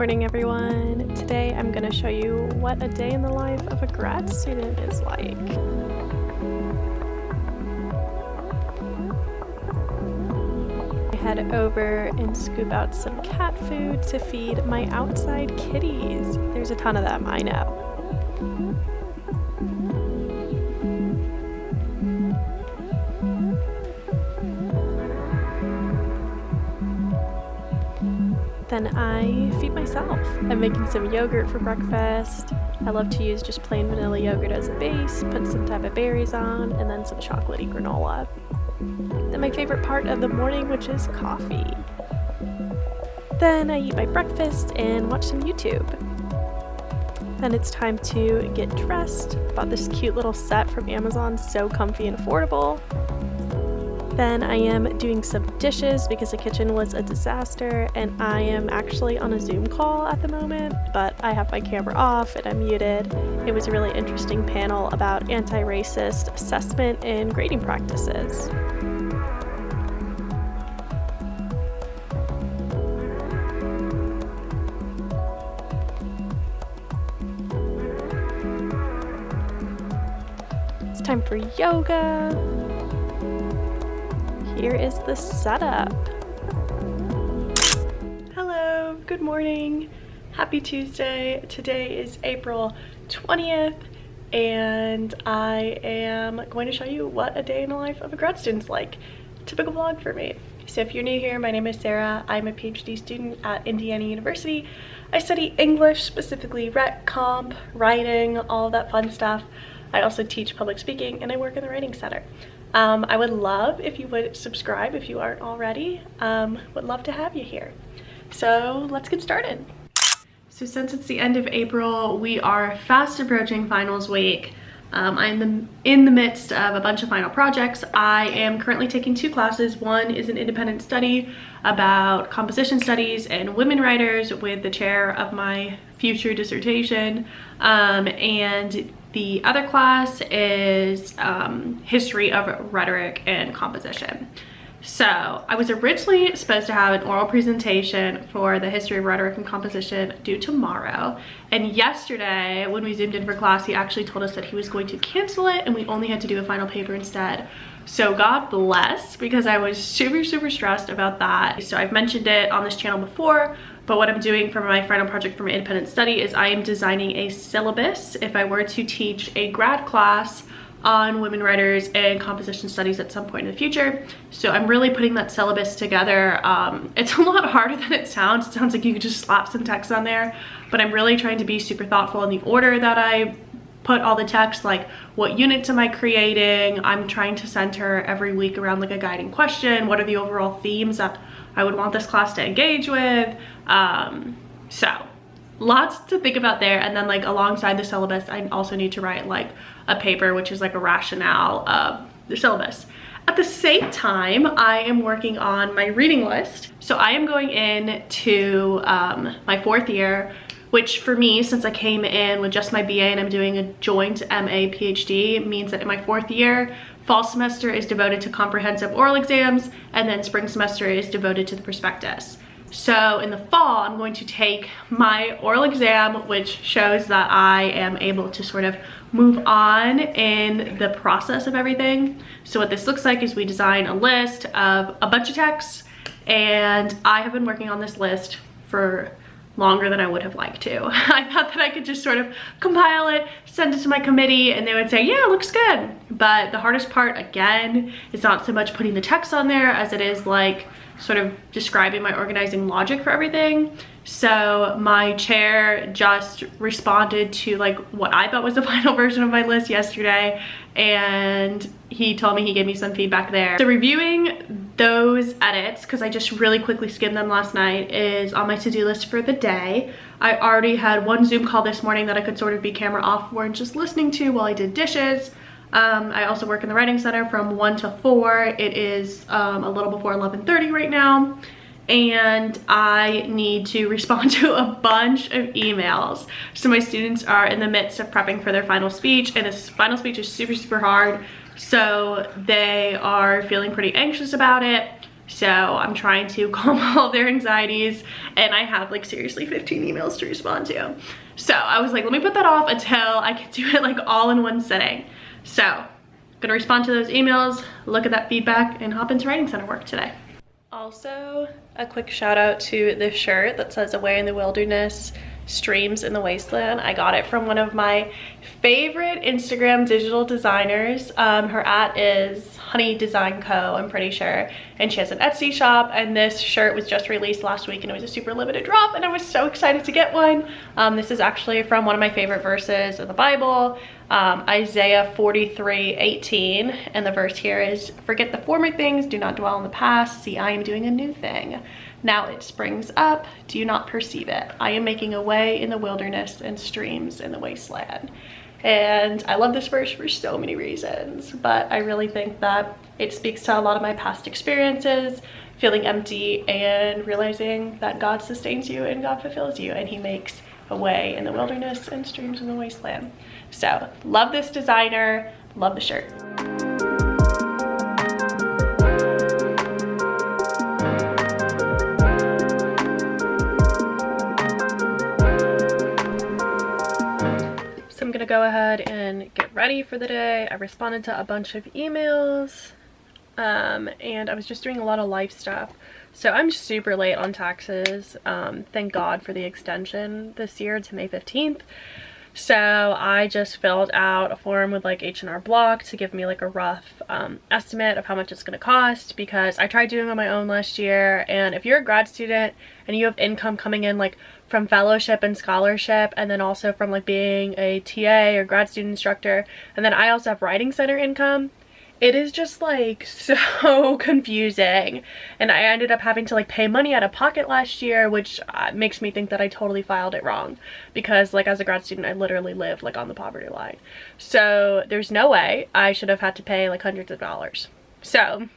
morning, everyone. Today I'm going to show you what a day in the life of a grad student is like. I head over and scoop out some cat food to feed my outside kitties. There's a ton of them, I know. Then I feed myself. I'm making some yogurt for breakfast. I love to use just plain vanilla yogurt as a base, put some type of berries on, and then some chocolatey granola. Then my favorite part of the morning, which is coffee. Then I eat my breakfast and watch some YouTube. Then it's time to get dressed. Bought this cute little set from Amazon, so comfy and affordable. Then I am doing some dishes because the kitchen was a disaster, and I am actually on a Zoom call at the moment, but I have my camera off and I'm muted. It was a really interesting panel about anti-racist assessment and grading practices. It's time for yoga. Here is the setup. Hello, good morning. Happy Tuesday. Today is April 20th, and I am going to show you what a day in the life of a grad student's like. Typical vlog for me. So if you're new here, my name is Sarah. I'm a PhD student at Indiana University. I study English, specifically rhet, comp, writing, all of that fun stuff. I also teach public speaking, and I work in the writing center. I would love if you would subscribe if you aren't already. Would love to have you here. So let's get started. So since it's the end of April, we are fast approaching finals week. I'm in the midst of a bunch of final projects. I am currently taking two classes. One is an independent study about composition studies and women writers with the chair of my future dissertation. And the other class is history of rhetoric and composition. So I was originally supposed to have an oral presentation for the history of rhetoric and composition due tomorrow. And yesterday when we zoomed in for class, he actually told us that he was going to cancel it and we only had to do a final paper instead. So God bless, because I was super stressed about that. So I've mentioned it on this channel before, but what I'm doing for my final project for my independent study is I am designing a syllabus if I were to teach a grad class on women writers and composition studies at some point in the future. So I'm really putting that syllabus together. It's a lot harder than it sounds. It sounds like you could just slap some text on there, but I'm really trying to be super thoughtful in the order that I put all the text, like what units am I creating. I'm trying to center every week around like a guiding question. What are the overall themes that I would want this class to engage with? So lots to think about there. And then like alongside the syllabus, I also need to write like a paper, which is like a rationale of the syllabus. At the same time, I am working on my reading list. So I am going into my fourth year, which for me, since I came in with just my BA and I'm doing a joint MA PhD, means that in my fourth year, fall semester is devoted to comprehensive oral exams, and then spring semester is devoted to the prospectus. So in the fall, I'm going to take my oral exam, which shows that I am able to sort of move on in the process of everything. So what this looks like is we design a list of a bunch of texts, and I have been working on this list for longer than I would have liked to. I thought that I could just sort of compile it, send it to my committee, and they would say, yeah, it looks good. But the hardest part, again, is not so much putting the text on there as it is like sort of describing my organizing logic for everything. So my chair just responded to like what I thought was the final version of my list yesterday, and he told me he gave me some feedback there. So reviewing those edits, because I just really quickly skimmed them last night, is on my to-do list for the day. I already had one Zoom call this morning that I could sort of be camera off for and just listening to while I did dishes. I also work in the writing center from 1 to 4. It is a little before 11:30 right now, and I need to respond to a bunch of emails. So my students are in the midst of prepping for their final speech, and this final speech is super hard. So they are feeling pretty anxious about it. So I'm trying to calm all their anxieties, and I have like seriously 15 emails to respond to. So I was like, let me put that off until I can do it like all in one sitting. So I'm gonna respond to those emails, look at that feedback, and hop into writing center work today. Also, a quick shout out to this shirt that says "Away in the Wilderness, Streams in the Wasteland." I got it from one of my favorite Instagram digital designers. Her @ is Honey Design Co, I'm pretty sure, and she has an Etsy shop, and this shirt was just released last week and it was a super limited drop, and I was so excited to get one. This is actually from one of my favorite verses of the Bible, Isaiah 43:18, and the verse here is, "Forget the former things, do not dwell on the past, see I am doing a new thing. Now it springs up, do you not perceive it? I am making a way in the wilderness and streams in the wasteland." And I love this verse for so many reasons, but I really think that it speaks to a lot of my past experiences, feeling empty and realizing that God sustains you and God fulfills you, and he makes a way in the wilderness and streams in the wasteland. So love this designer, love the shirt. I'm gonna go ahead and get ready for the day. I responded to a bunch of emails, and I was just doing a lot of life stuff. So I'm super late on taxes. Thank God for the extension this year to May 15th. So I just filled out a form with like H&R Block to give me like a rough estimate of how much it's going to cost, because I tried doing it on my own last year, and if you're a grad student and you have income coming in like from fellowship and scholarship, and then also from like being a TA or grad student instructor, and then I also have writing center income, it is just like so confusing, and I ended up having to like pay money out of pocket last year, which makes me think that I totally filed it wrong, because like as a grad student I literally live like on the poverty line. So there's no way I should have had to pay like hundreds of dollars. So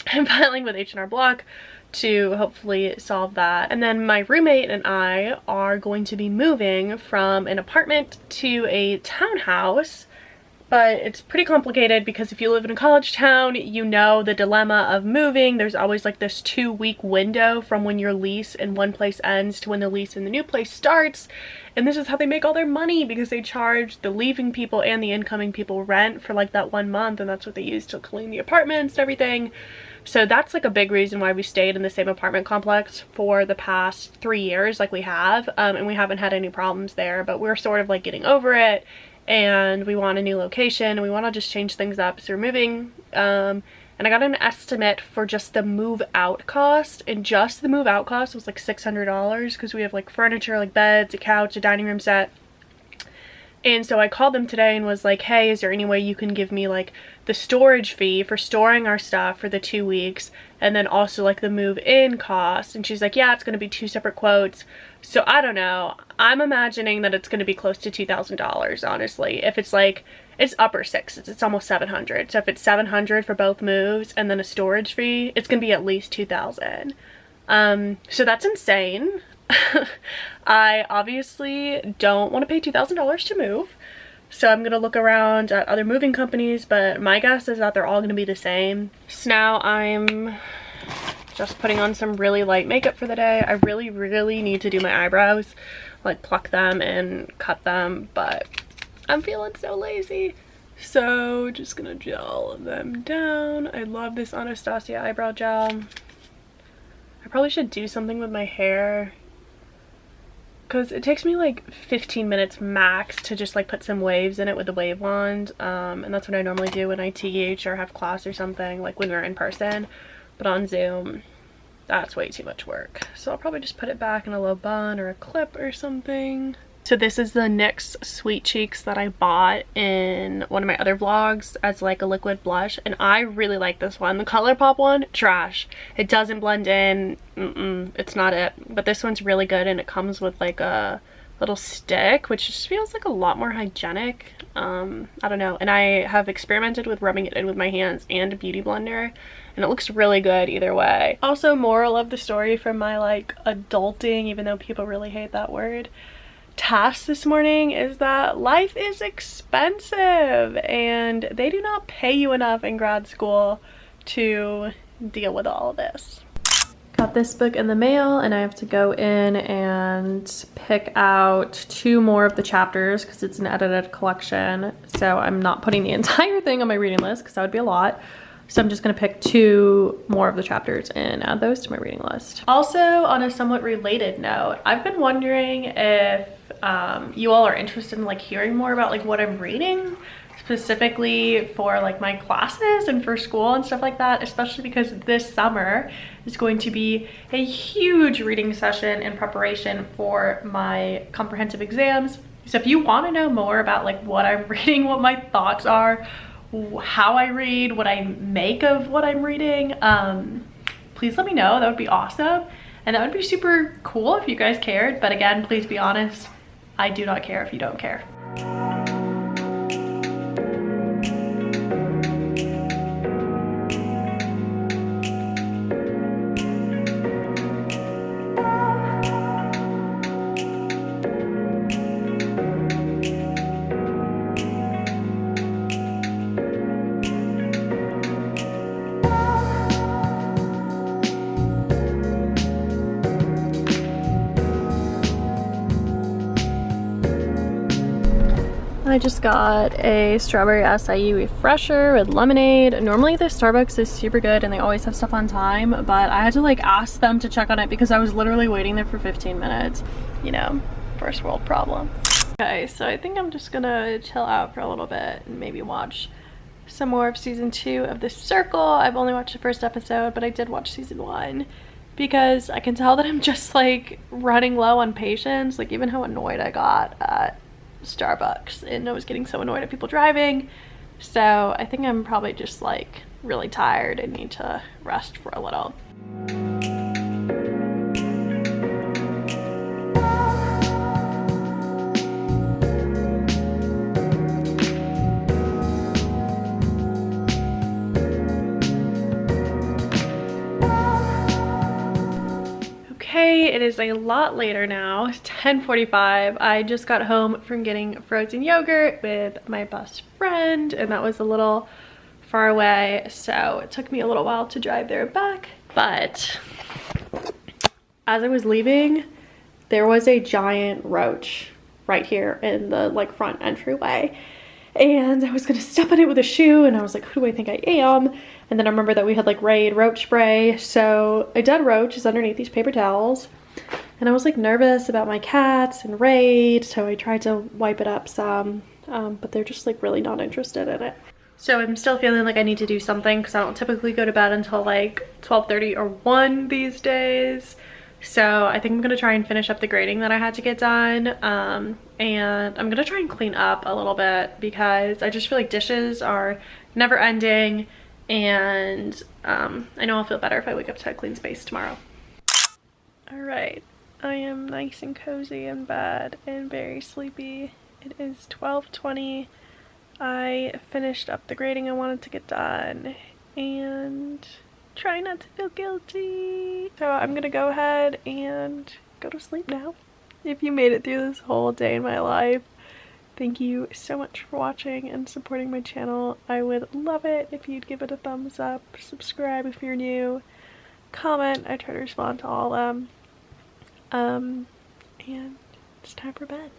I'm filing with H&R Block to hopefully solve that. And then my roommate and I are going to be moving from an apartment to a townhouse. But it's pretty complicated because if you live in a college town, you know the dilemma of moving. There's always like this 2-week window from when your lease in one place ends to when the lease in the new place starts. And this is how they make all their money, because they charge the leaving people and the incoming people rent for like that 1 month, and that's what they use to clean the apartments and everything. So that's like a big reason why we stayed in the same apartment complex for the past 3 years like we have, and we haven't had any problems there, but we're sort of like getting over it. And we want a new location, and we want to just change things up, so we're moving. And I got an estimate for just the move out cost, and just the move out cost was like $600, because we have like furniture, like beds, a couch, a dining room set. And so I called them today and was like, hey, is there any way you can give me like the storage fee for storing our stuff for the 2 weeks, and then also like the move in cost? And she's like, yeah, it's going to be 2 separate quotes. So I don't know, I'm imagining that it's going to be close to $2,000, honestly. If it's like, it's upper sixes, it's almost 700. So if it's 700 for both moves and then a storage fee, it's going to be at least 2,000. So that's insane. I obviously don't want to pay $2,000 to move, so I'm gonna look around at other moving companies, but my guess is that they're all gonna be the same. So now I'm just putting on some really light makeup for the day. I really need to do my eyebrows, like pluck them and cut them, but I'm feeling so lazy. So just gonna gel them down. I love this Anastasia eyebrow gel. I probably should do something with my hair, because it takes me like 15 minutes max to just like put some waves in it with the wave wand, and that's what I normally do when I teach or have class or something, like when we're in person. But on Zoom, that's way too much work, so I'll probably just put it back in a low bun or a clip or something. So this is the NYX Sweet Cheeks that I bought in one of my other vlogs as like a liquid blush, and I really like this one. The ColourPop one, trash. It doesn't blend in. It's not it. But this one's really good, and it comes with like a little stick, which just feels like a lot more hygienic. I don't know. And I have experimented with rubbing it in with my hands and a beauty blender, and it looks really good either way. Also, moral of the story from my like adulting, even though people really hate that word, task this morning is that life is expensive, and they do not pay you enough in grad school to deal with all of this. Got this book in the mail and I have to go in and pick out 2 more of the chapters because it's an edited collection. So I'm not putting the entire thing on my reading list because that would be a lot. So I'm just gonna pick 2 more of the chapters and add those to my reading list. Also, on a somewhat related note, I've been wondering if you all are interested in like hearing more about like what I'm reading, specifically for like my classes and for school and stuff like that, especially because this summer is going to be a huge reading session in preparation for my comprehensive exams. So if you want to know more about like what I'm reading, what my thoughts are, how I read, what I make of what I'm reading, please let me know. That would be awesome. And that would be super cool if you guys cared. But again, please be honest, I do not care if you don't care. I just got a strawberry acai refresher with lemonade. Normally the Starbucks is super good and they always have stuff on time, but I had to like ask them to check on it because I was literally waiting there for 15 minutes. You know, first world problem. Okay, so I think I'm just gonna chill out for a little bit and maybe watch some more of season 2 of The Circle. I've only watched the first episode, but I did watch season 1 because I can tell that I'm just like running low on patience. Like even how annoyed I got at Starbucks and I was getting so annoyed at people driving. So I think I'm probably just like really tired and need to rest for a little. Okay, it is a lot later now. It's 10:45. I just got home from getting frozen yogurt with my best friend and that was a little far away, so it took me a little while to drive there and back. But as I was leaving, there was a giant roach right here in the like front entryway. And I was gonna step on it with a shoe and I was like, who do I think I am? And then I remember that we had like Raid roach spray. So a dead roach is underneath these paper towels. And I was like nervous about my cats and Raid. So I tried to wipe it up some, but they're just like really not interested in it. So I'm still feeling like I need to do something because I don't typically go to bed until like 12:30 or 1 these days. So I think I'm gonna try and finish up the grading that I had to get done. And I'm gonna try and clean up a little bit because I just feel like dishes are never ending. And I know I'll feel better if I wake up to a clean space tomorrow. All right, I am nice and cozy in bed and very sleepy. It is 12:20. I finished up the grading I wanted to get done and try not to feel guilty. So I'm gonna go ahead and go to sleep now. If you made it through this whole day in my life, thank you so much for watching and supporting my channel. I would love it if you'd give it a thumbs up, subscribe if you're new, comment. I try to respond to all of them. And it's time for bed.